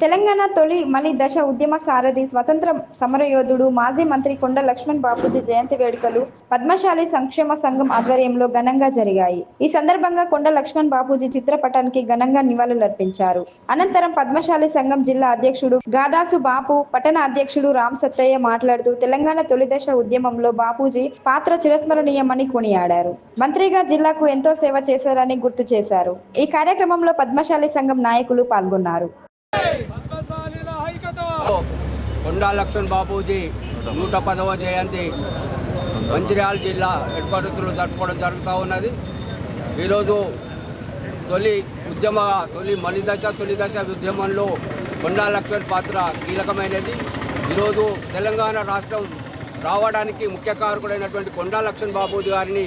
తెలంగాణ తొలి మలి దశ ఉద్యమ సారథి స్వతంత్ర సమరయోధుడు మాజీ మంత్రి కొండ లక్ష్మణ్ బాపూజీ జయంతి వేడుకలు పద్మశాలి సంక్షేమ సంఘం ఆధ్వర్యంలో ఘనంగా జరిగాయి. ఈ సందర్భంగా కొండ లక్ష్మణ్ బాపూజీ చిత్రపటానికి ఘనంగా నివాళులర్పించారు. అనంతరం పద్మశాలి సంఘం జిల్లా అధ్యక్షుడు గాదాసు బాపు, పట్టణ అధ్యక్షుడు రామ్ సత్తయ్య మాట్లాడుతూ తెలంగాణ తొలి దశ ఉద్యమంలో బాపూజీ పాత్ర చిరస్మరణీయమని కొనియాడారు. మంత్రిగా జిల్లాకు ఎంతో సేవ చేశారని గుర్తు చేశారు. ఈ కార్యక్రమంలో పద్మశాలి సంఘం నాయకులు పాల్గొన్నారు. కొండా లక్ష్మణ్ బాపూజీ 110వ జయంతి మంచిర్యాల జిల్లా హెడ్ క్వార్టర్స్లో జరుపుకోవడం జరుగుతూ ఉన్నది. ఈరోజు తొలి మలిదశ ఉద్యమంలో కొండా లక్ష్మణ్ పాత్ర కీలకమైనది. ఈరోజు తెలంగాణ రాష్ట్రం రావడానికి ముఖ్య కారకుడైనటువంటి కొండా లక్ష్మణ్ బాపూజీ గారిని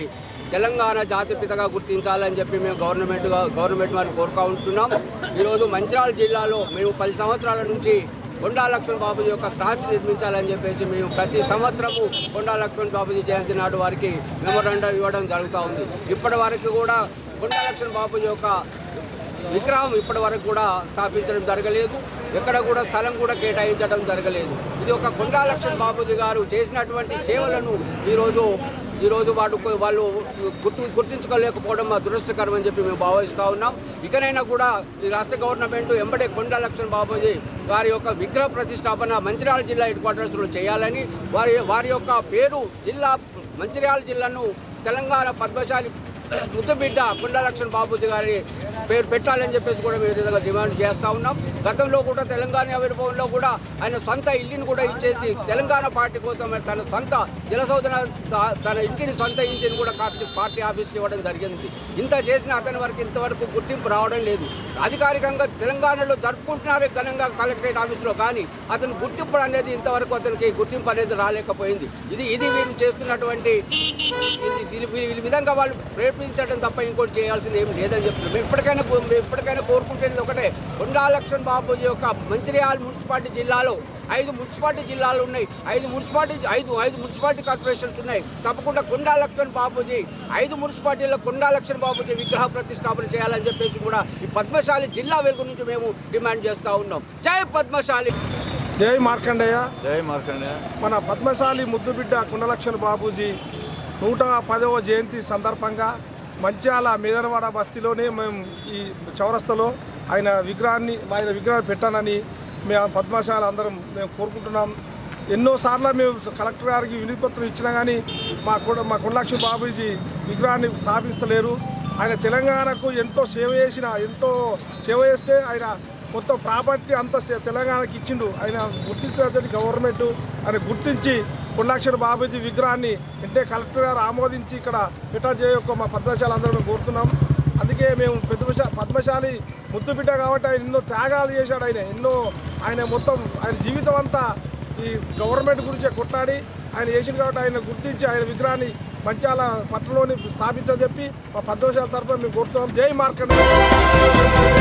తెలంగాణ జాతిపితగా గుర్తించాలని చెప్పి మేము గవర్నమెంట్ వారిని కోరుతూ ఉంటున్నాం. ఈరోజు మంచిర్యాల జిల్లాలో మేము 10 సంవత్సరాల నుంచి కొండా లక్ష్మణ్ బాపూజీ యొక్క స్టాచ్యూ నిర్మించాలని చెప్పేసి మేము ప్రతి సంవత్సరము కొండా లక్ష్మణ్ బాపూజీ జయంతి నాడు వారికి మెమోరాండం ఇవ్వడం జరుగుతూ ఉంది. ఇప్పటి వరకు కూడా కొండా లక్ష్మణ్ బాపూజీ యొక్క విగ్రహం ఇప్పటి వరకు కూడా స్థాపించడం జరగలేదు. ఎక్కడ కూడా స్థలం కూడా కేటాయించడం జరగలేదు. ఇది ఒక కొండా లక్ష్మణ్ బాపూజీ గారు చేసినటువంటి సేవలను ఈరోజు వాళ్ళు గుర్తించుకోలేకపోవడం మా దురదృష్టకరం అని చెప్పి మేము భావిస్తూ ఉన్నాం. ఇకనైనా కూడా ఈ రాష్ట్ర గవర్నమెంట్ ఎంబడే కొండా లక్ష్మణ్ బాపూజీ వారి యొక్క విగ్రహ ప్రతిష్టాపన మంచిర్యాల జిల్లా హెడ్ క్వార్టర్స్లో చేయాలని, వారి యొక్క పేరు మంచిర్యాల జిల్లాను తెలంగాణ పద్మశాలి ముద్దుబిడ్డ కొండా లక్ష్మణ్ బాపూజీ గారి పేరు పెట్టాలని చెప్పేసి కూడా మేము విధంగా డిమాండ్ చేస్తూ ఉన్నాం. గతంలో కూడా తెలంగాణ ఆవిర్భావంలో కూడా ఆయన సొంత ఇల్లుని కూడా ఇచ్చేసి తెలంగాణ పార్టీ కోసం తన సొంత జలశోధన తన సొంత ఇంటిని కూడా పార్టీ ఆఫీస్కి ఇవ్వడం జరిగింది. ఇంత చేసిన అతని వరకు ఇంతవరకు గుర్తింపు రావడం లేదు. అధికారికంగా తెలంగాణలో జరుపుకుంటున్నారు ఘనంగా కలెక్టరేట్ ఆఫీస్లో, కానీ అతను గుర్తింపు అనేది ఇంతవరకు అతనికి గుర్తింపు అనేది రాలేకపోయింది. ఇది వీళ్ళు చేస్తున్నటువంటి ఈ విధంగా వాళ్ళు ప్రేరేపించడం తప్ప ఇంకోటి చేయాల్సింది ఏమి లేదని చెప్తున్నారు. మేము ఇప్పటికైనా కోరుకుంటేది ఒకటే, కొండా లక్ష్మణ్ బాపూజీ యొక్క మంచిర్యాల మున్సిపాలిటీ జిల్లాలో 5 మున్సిపాలిటీ జిల్లాలు ఉన్నాయి, 5 మున్సిపాలిటీ కార్పొరేషన్స్ ఉన్నాయి. తప్పకుండా కొండా లక్ష్మణ్ బాపూజీ 5 మున్సిపాలిటీల్లో కొండా లక్ష్మణ్ బాపూజీ విగ్రహ ప్రతిష్టాపన చేయాలని చెప్పేసి కూడా ఈ పద్మశాలి జిల్లా వెలుగు నుంచి మేము డిమాండ్ చేస్తూ ఉన్నాం. జై పద్మశాలి, జై మార్కండేయ. జై మార్కండేయ. మన పద్మశాలి ముద్దుబిడ్డ కొండా లక్ష్మణ్ బాపూజీ 110వ జయంతి సందర్భంగా మంచిర్యాల మేదనవాడ బస్తీలోనే మేము ఈ చౌరస్తలో ఆయన విగ్రహాన్ని పెట్టానని మేము పద్మశాలి అందరం మేము కోరుకుంటున్నాం. ఎన్నోసార్లు మేము కలెక్టర్ గారికి వినతిపత్రం ఇచ్చినా కానీ మా కొండా లక్ష్మణ్ బాపూజీ విగ్రహాన్ని స్థాపిస్తలేరు. ఆయన తెలంగాణకు ఎంతో సేవ చేస్తే ఆయన మొత్తం ప్రాపర్టీ అంతా తెలంగాణకి ఇచ్చిండు. ఆయన గుర్తించినటువంటి గవర్నమెంట్ ఆయన గుర్తించి కొండా లక్ష్మణ్ బాపూజీ విగ్రహాన్ని అంటే కలెక్టర్ గారు ఆమోదించి ఇక్కడ పెట్ట మా పద్మశాలి అందరూ కోరుతున్నాం. అందుకే మేము పద్మశాలి ముద్దుబిడ్డ కాబట్టి ఆయన ఎన్నో త్యాగాలు చేశాడు. ఆయన మొత్తం ఆయన జీవితం అంతా ఈ గవర్నమెంట్ గురించే కొట్లాడి ఆయన చేసిండు కాబట్టి ఆయన గుర్తించి ఆయన విగ్రహాన్ని మంచిర్యాల పట్టణంలోని స్థాపించని చెప్పి మా పద్మశాలి తరఫున మేము కోరుతున్నాం. జై మార్కండేయ.